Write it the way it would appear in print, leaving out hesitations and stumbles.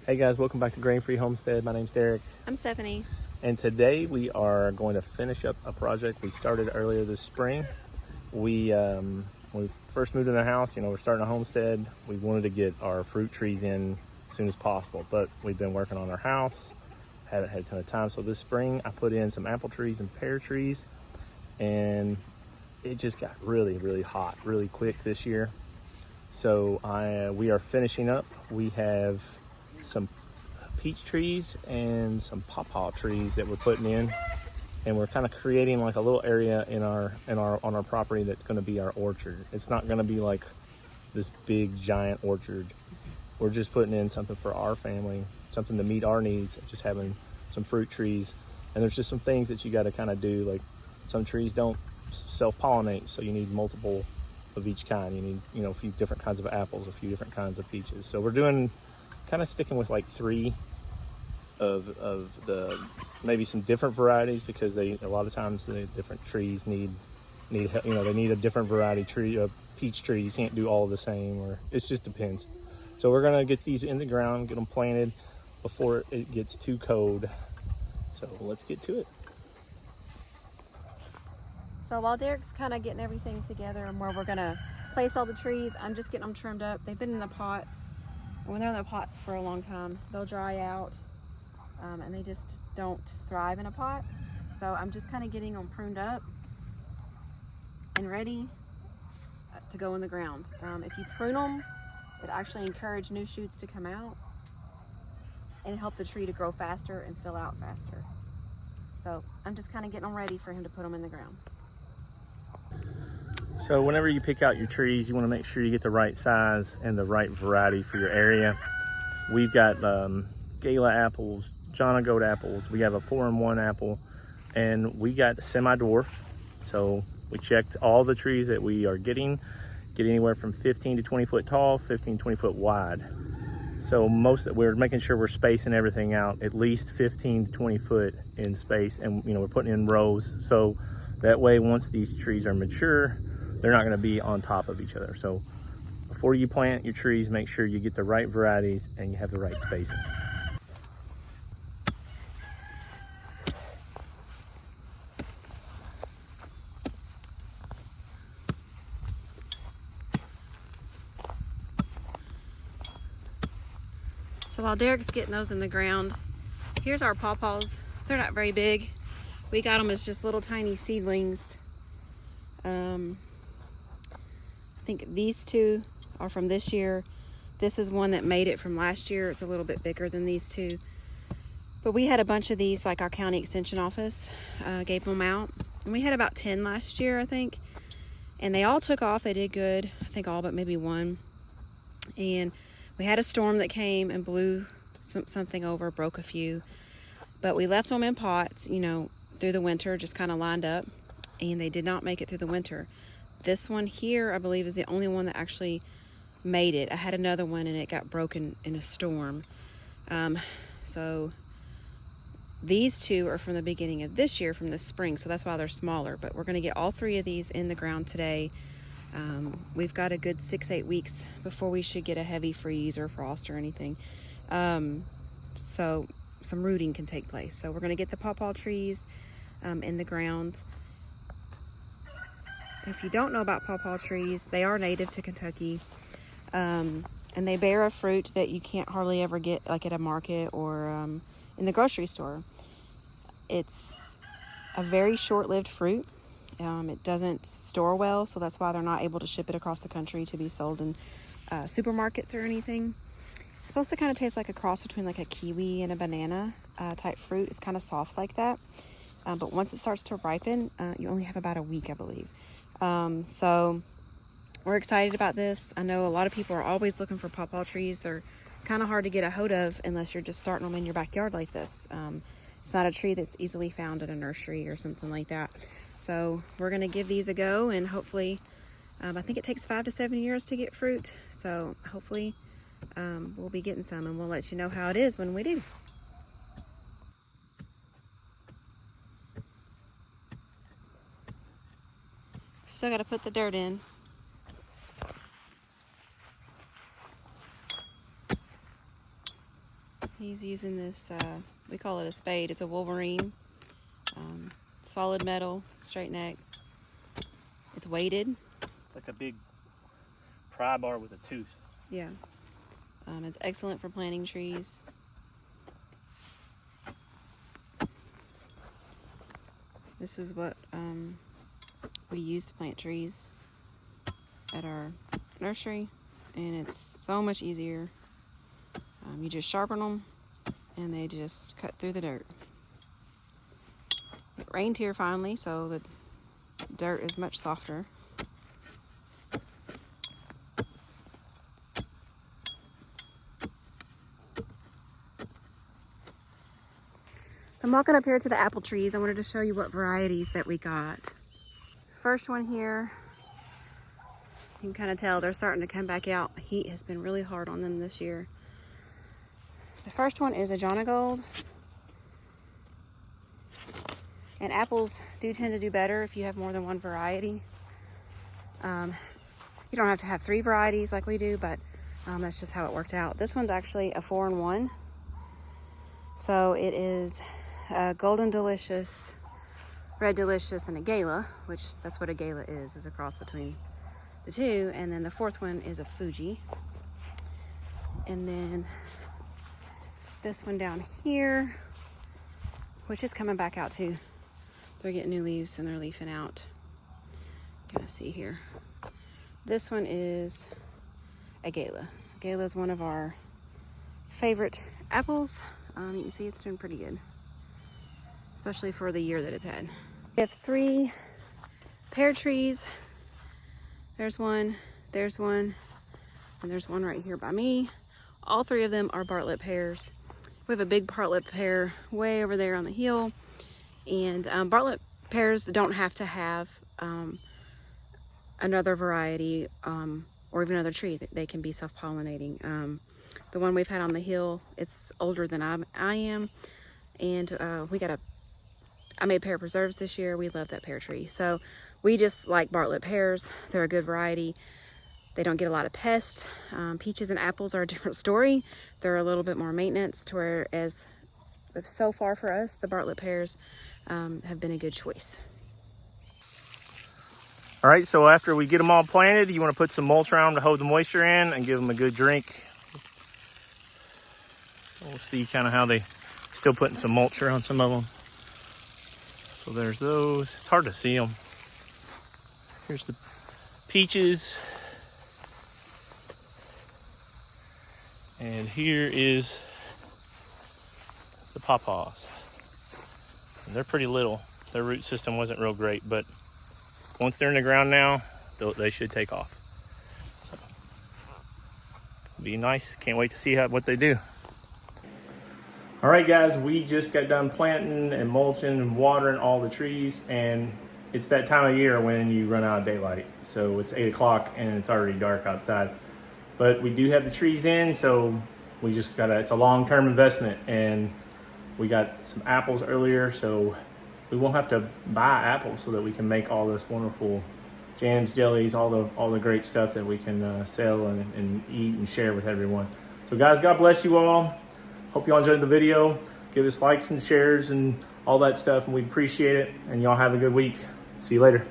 Hey guys, welcome back to Grain Free Homestead. My name's Derek. I'm Stephanie. And today we are going to finish up a project we started earlier this spring. When we first moved in the house, we're starting a homestead. We wanted to get our fruit trees in as soon as possible, but we've been working on our house, haven't had a ton of time. So this spring I put in some apple trees and pear trees, and it just got really, really hot really quick this year. So we are finishing up. We have some peach trees and some pawpaw trees that we're putting in, and we're kind of creating like a little area on our property that's going to be our orchard. It's not going to be like this big giant orchard. We're just putting in something for our family, something to meet our needs, just having some fruit trees. And there's just some things that you got to kind of do, like some trees don't self-pollinate, so you need multiple of each kind. You need a few different kinds of apples, a few different kinds of peaches. So we're doing kind of sticking with like 3 of the maybe some different varieties, because a lot of times the different trees need they need a different variety tree, a peach tree. You can't do all the same, or it just depends. So we're gonna get these in the ground, get them planted before it gets too cold. So let's get to it. So while Derek's kind of getting everything together and where we're gonna place all the trees, I'm just getting them trimmed up. They've been in the pots. When they're in the pots for a long time, they'll dry out and they just don't thrive in a pot. So I'm just kind of getting them pruned up and ready to go in the ground. If you prune them, it actually encourages new shoots to come out and help the tree to grow faster and fill out faster. So I'm just kind of getting them ready for him to put them in the ground. So whenever you pick out your trees, you want to make sure you get the right size and the right variety for your area. We've got Gala apples, jonagold apples. We have a 4-in-1 apple, and we got semi-dwarf. So we checked all the trees that we are getting. Get anywhere from 15 to 20 foot tall, 15 to 20 foot wide. So we're making sure we're spacing everything out at least 15 to 20 foot in space, and we're putting in rows. So that way, once these trees are mature, they're not going to be on top of each other. So before you plant your trees, make sure you get the right varieties and you have the right spacing. So while Derek's getting those in the ground, here's our pawpaws. They're not very big. We got them as just little tiny seedlings. I think these 2 are from this year. This is one that made it from last year. It's a little bit bigger than these 2. But we had a bunch of these, like our county extension office gave them out. And we had about 10 last year, I think. And they all took off. They did good. I think all but maybe 1. And we had a storm that came and blew something over, broke a few. But we left them in pots, through the winter, just kind of lined up. And they did not make it through the winter. This one here, I believe, is the only one that actually made it. I had another one and it got broken in a storm. So these 2 are from the beginning of this year, from the spring. So that's why they're smaller. But we're going to get all 3 of these in the ground today. We've got a good 6-8 weeks before we should get a heavy freeze or frost or anything. So some rooting can take place. So we're going to get the pawpaw trees in the ground. If you don't know about pawpaw trees, they are native to Kentucky, and they bear a fruit that you can't hardly ever get like at a market or in the grocery store. It's a very short-lived fruit. It doesn't store well, so that's why they're not able to ship it across the country to be sold in supermarkets or anything. It's supposed to kind of taste like a cross between like a kiwi and a banana type fruit. It's kind of soft like that, but once it starts to ripen, you only have about a week, I believe. So we're excited about this. I know a lot of people are always looking for pawpaw trees. They're kind of hard to get a hold of unless you're just starting them in your backyard like this. It's not a tree that's easily found at a nursery or something like that. So we're going to give these a go, and hopefully, I think it takes 5 to 7 years to get fruit. So hopefully we'll be getting some, and we'll let you know how it is when we do. Still got to put the dirt in. He's using this, we call it a spade. It's a Wolverine. Solid metal, straight neck. It's weighted. It's like a big pry bar with a tooth. Yeah. It's excellent for planting trees. This is what we use to plant trees at our nursery, and it's so much easier. You just sharpen them and they just cut through the dirt. It rained here finally, so the dirt is much softer. So I'm walking up here to the apple trees. I wanted to show you what varieties that we got. First one here, you can kind of tell they're starting to come back out. Heat has been really hard on them this year. The first one is a jonagold. And apples do tend to do better if you have more than one variety. You don't have to have 3 varieties like we do, but that's just how it worked out. This one's actually a 4-in-1. So it is a Golden Delicious, Red Delicious, and a Gala, which that's what a Gala is a cross between the two. And then the 4th one is a Fuji. And then this one down here, which is coming back out too. They're getting new leaves and they're leafing out. Kind of see here. This one is a Gala. Gala is one of our favorite apples. You can see it's doing pretty good, especially for the year that it's had. We have 3 pear trees. There's one, and there's one right here by me. All 3 of them are Barrlet Pears. We have a big Barrlet pear way over there on the hill. And Barrlet pears don't have to have another variety or even another tree. They can be self-pollinating. The one we've had on the hill, it's older than I am. And I made pear preserves this year. We love that pear tree. So we just like Barrlet pears. They're a good variety. They don't get a lot of pests. Peaches and apples are a different story. They're a little bit more maintenance, to whereas so far for us, the Barrlet pears have been a good choice. All right, so after we get them all planted, you want to put some mulch around to hold the moisture in and give them a good drink. So we'll see kind of how they still putting some mulch around some of them. So there's those. It's hard to see them. Here's the peaches. And here is the PawPaws. They're pretty little. Their root system wasn't real great, but once they're in the ground now, they should take off. So, it'll be nice. Can't wait to see what they do. All right, guys, we just got done planting and mulching and watering all the trees, and it's that time of year when you run out of daylight. So it's 8 o'clock and it's already dark outside. But we do have the trees in, so we just it's a long-term investment, and we got some apples earlier, so we won't have to buy apples so that we can make all this wonderful jams, jellies, all the great stuff that we can sell and eat and share with everyone. So guys, God bless you all. Hope you all enjoyed the video. Give us likes and shares and all that stuff, and we appreciate it. And y'all have a good week. See you later.